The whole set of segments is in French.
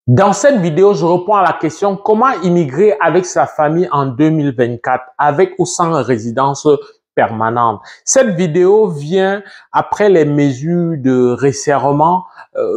Dans cette vidéo, je réponds à la question comment immigrer avec sa famille en 2024, avec ou sans résidence permanente. Cette vidéo vient après les mesures de resserrement,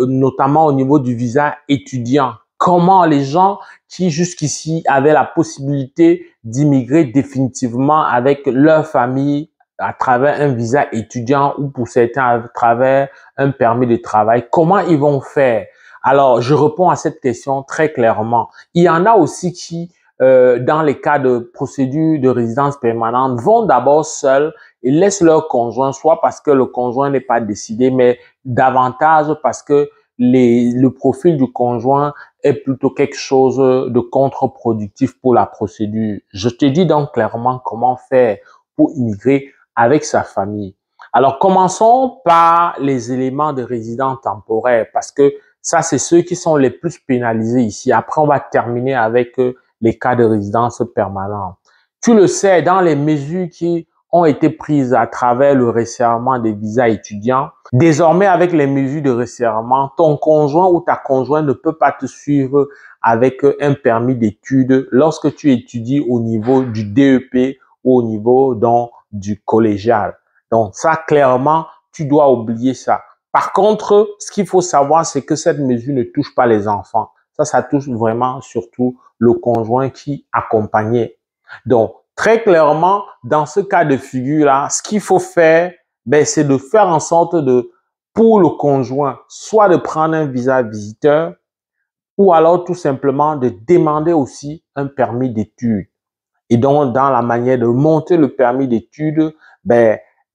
notamment au niveau du visa étudiant. Comment les gens qui jusqu'ici avaient la possibilité d'immigrer définitivement avec leur famille à travers un visa étudiant ou pour certains à travers un permis de travail, comment ils vont faire? Alors, je réponds à cette question très clairement. Il y en a aussi qui, dans les cas de procédure de résidence permanente, vont d'abord seuls et laissent leur conjoint, soit parce que le conjoint n'est pas décidé, mais davantage parce que le profil du conjoint est plutôt quelque chose de contre-productif pour la procédure. Je te dis donc clairement comment faire pour immigrer avec sa famille. Alors, commençons par les éléments de résidence temporaire parce que ça, c'est ceux qui sont les plus pénalisés ici. Après, on va terminer avec les cas de résidence permanente. Tu le sais, dans les mesures qui ont été prises à travers le resserrement des visas étudiants, désormais, avec les mesures de resserrement, ton conjoint ou ta conjointe ne peut pas te suivre avec un permis d'études lorsque tu étudies au niveau du DEP ou au niveau donc, du collégial. Donc, ça, clairement, tu dois oublier ça. Par contre, ce qu'il faut savoir, c'est que cette mesure ne touche pas les enfants. Ça touche vraiment surtout le conjoint qui accompagnait. Donc, très clairement, dans ce cas de figure-là, ce qu'il faut faire, c'est de faire en sorte pour le conjoint, soit de prendre un visa visiteur ou alors tout simplement de demander aussi un permis d'études. Et donc, dans la manière de monter le permis d'études,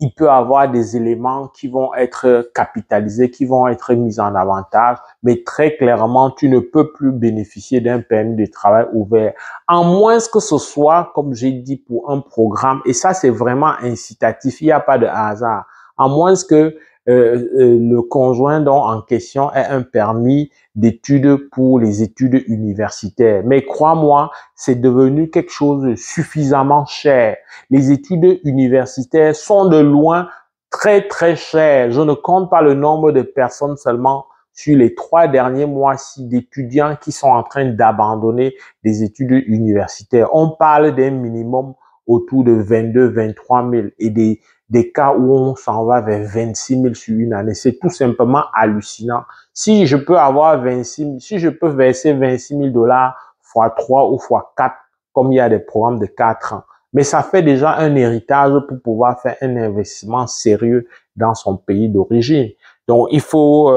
il peut avoir des éléments qui vont être capitalisés, qui vont être mis en avantage, mais très clairement, tu ne peux plus bénéficier d'un permis de travail ouvert, à moins que ce soit, comme j'ai dit, pour un programme, et ça, c'est vraiment incitatif, il n'y a pas de hasard, à moins que le conjoint donc, en question ait un permis d'études pour les études universitaires. Mais crois-moi, c'est devenu quelque chose de suffisamment cher. Les études universitaires sont de loin très, très chères. Je ne compte pas le nombre de personnes seulement sur les 3 derniers mois-ci d'étudiants qui sont en train d'abandonner des études universitaires. On parle d'un minimum autour de 22 23 000 et des cas où on s'en va vers 26 000 sur une année. C'est tout simplement hallucinant. Si je peux avoir 26 000, si je peux verser 26 000 $ fois 3 ou fois 4, comme il y a des programmes de 4 ans, mais ça fait déjà un héritage pour pouvoir faire un investissement sérieux dans son pays d'origine. Donc, il faut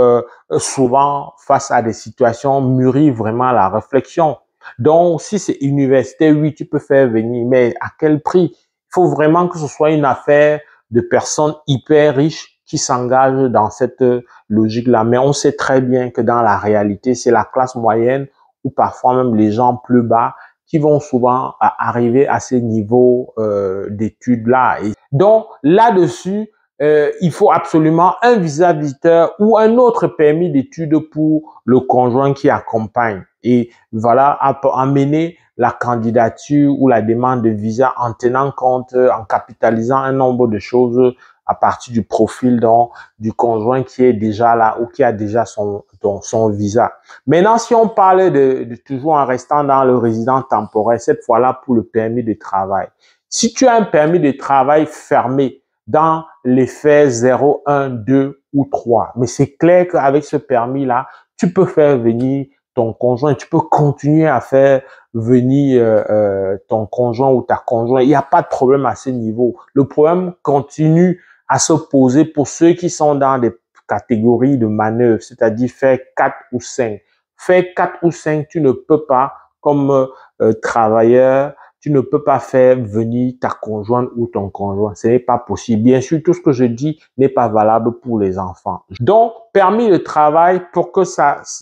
souvent, face à des situations, mûrir vraiment la réflexion. Donc, si c'est universitaire, oui, tu peux faire venir, mais à quel prix? Il faut vraiment que ce soit une affaire de personnes hyper riches qui s'engagent dans cette logique-là. Mais on sait très bien que dans la réalité, c'est la classe moyenne ou parfois même les gens plus bas qui vont souvent arriver à ces niveaux d'études-là. Et donc, là-dessus, il faut absolument un visa visiteur ou un autre permis d'études pour le conjoint qui accompagne. Et voilà, amener la candidature ou la demande de visa en tenant compte, en capitalisant un nombre de choses à partir du profil du conjoint qui est déjà là ou qui a déjà son visa. Maintenant, si on parle toujours en restant dans le résident temporaire, cette fois-là pour le permis de travail. Si tu as un permis de travail fermé dans les faits 0, 1, 2 ou 3, mais c'est clair qu'avec ce permis-là, tu peux faire venir ton conjoint, tu peux continuer à faire venir ton conjoint ou ta conjointe. Il n'y a pas de problème à ce niveau. Le problème continue à se poser pour ceux qui sont dans des catégories de manœuvre, c'est-à-dire faire 4 ou 5. Faire 4 ou 5, tu ne peux pas, comme travailleur, tu ne peux pas faire venir ta conjointe ou ton conjoint. Ce n'est pas possible. Bien sûr, tout ce que je dis n'est pas valable pour les enfants. Donc, permis de travail, pour que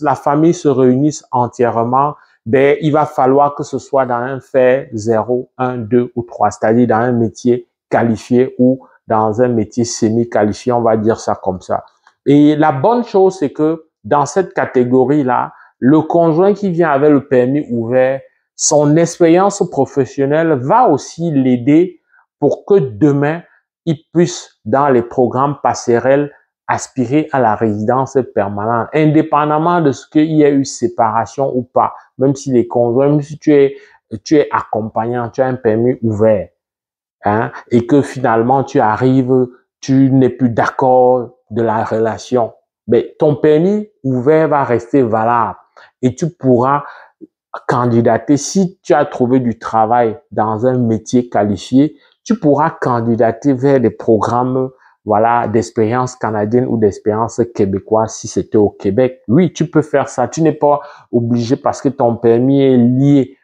la famille se réunisse entièrement, il va falloir que ce soit dans un fait 0, 1, 2 ou 3, c'est-à-dire dans un métier qualifié ou dans un métier semi-qualifié, on va dire ça comme ça. Et la bonne chose, c'est que dans cette catégorie-là, le conjoint qui vient avec le permis ouvert, son expérience professionnelle va aussi l'aider pour que demain, il puisse, dans les programmes passerelles, aspirer à la résidence permanente, indépendamment de ce qu'il y a eu séparation ou pas, même si les conjoints, même si tu es accompagnant, tu as un permis ouvert, hein, et que finalement tu arrives, tu n'es plus d'accord de la relation, mais ton permis ouvert va rester valable et tu pourras candidater. Si tu as trouvé du travail dans un métier qualifié, tu pourras candidater vers des programmes, voilà, d'expérience canadienne ou d'expérience québécoise si c'était au Québec. Oui, tu peux faire ça. Tu n'es pas obligé parce que ton permis est lié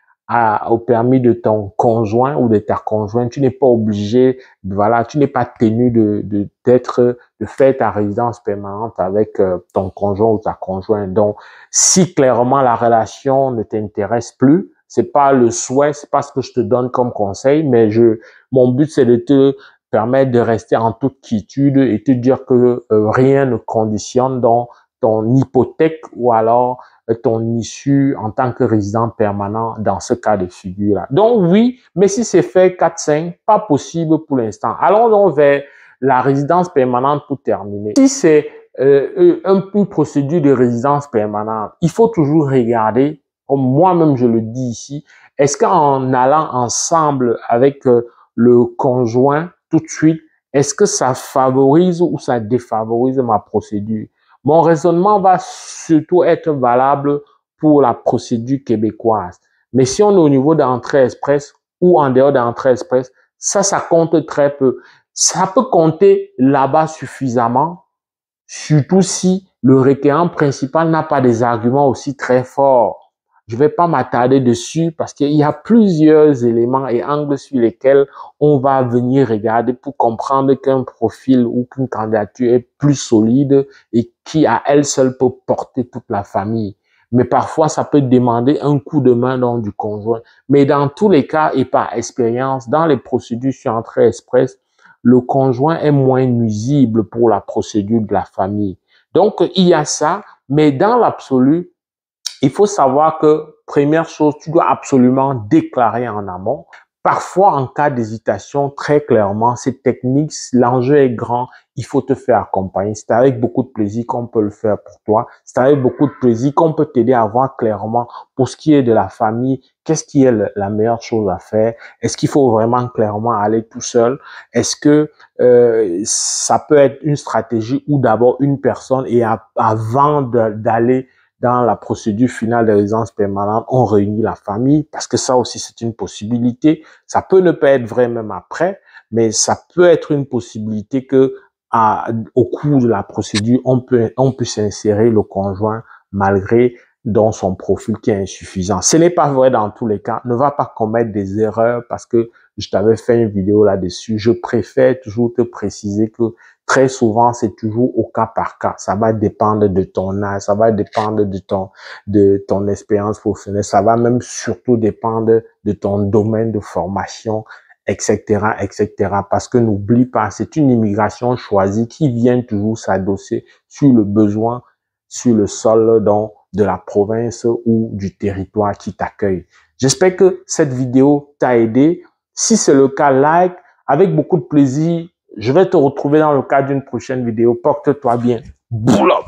au permis de ton conjoint ou de ta conjointe. Tu n'es pas obligé, voilà, tu n'es pas tenu de faire ta résidence permanente avec ton conjoint ou ta conjointe. Donc, si clairement la relation ne t'intéresse plus, c'est pas le souhait, c'est pas ce que je te donne comme conseil, mais mon but c'est de te permettre de rester en toute quiétude et te dire que rien ne conditionne dans ton hypothèque ou alors ton issue en tant que résident permanent dans ce cas de figure-là. Donc oui, mais si c'est fait 4-5, pas possible pour l'instant. Allons donc vers la résidence permanente pour terminer. Si c'est une procédure de résidence permanente, il faut toujours regarder, comme moi-même je le dis ici, est-ce qu'en allant ensemble avec le conjoint tout de suite, est-ce que ça favorise ou ça défavorise ma procédure? Mon raisonnement va surtout être valable pour la procédure québécoise. Mais si on est au niveau d'entrée express ou en dehors d'entrée express, ça compte très peu. Ça peut compter là-bas suffisamment, surtout si le requérant principal n'a pas des arguments aussi très forts. Je ne vais pas m'attarder dessus parce qu'il y a plusieurs éléments et angles sur lesquels on va venir regarder pour comprendre qu'un profil ou qu'une candidature est plus solide et qui à elle seule peut porter toute la famille. Mais parfois, ça peut demander un coup de main du conjoint. Mais dans tous les cas et par expérience, dans les procédures sur entrée express, le conjoint est moins nuisible pour la procédure de la famille. Donc, il y a ça, mais dans l'absolu, il faut savoir que, première chose, tu dois absolument déclarer en amont. Parfois, en cas d'hésitation, très clairement, cette technique, l'enjeu est grand, il faut te faire accompagner. C'est avec beaucoup de plaisir qu'on peut le faire pour toi. C'est avec beaucoup de plaisir qu'on peut t'aider à voir clairement pour ce qui est de la famille, qu'est-ce qui est la meilleure chose à faire. Est-ce qu'il faut vraiment clairement aller tout seul? Est-ce que ça peut être une stratégie ou d'abord une personne et avant d'aller dans la procédure finale de résidence permanente, on réunit la famille parce que ça aussi, c'est une possibilité. Ça peut ne pas être vrai même après, mais ça peut être une possibilité que au cours de la procédure, on peut s'insérer le conjoint malgré dans son profil qui est insuffisant. Ce n'est pas vrai dans tous les cas. Ne va pas commettre des erreurs parce que je t'avais fait une vidéo là-dessus. Je préfère toujours te préciser que très souvent, c'est toujours au cas par cas. Ça va dépendre de ton âge, ça va dépendre de ton expérience professionnelle, ça va même surtout dépendre de ton domaine de formation, etc., etc. Parce que n'oublie pas, c'est une immigration choisie qui vient toujours s'adosser sur le besoin, sur le sol de la province ou du territoire qui t'accueille. J'espère que cette vidéo t'a aidé. Si c'est le cas, like, avec beaucoup de plaisir. Je vais te retrouver dans le cadre d'une prochaine vidéo. Porte-toi bien. Boulop!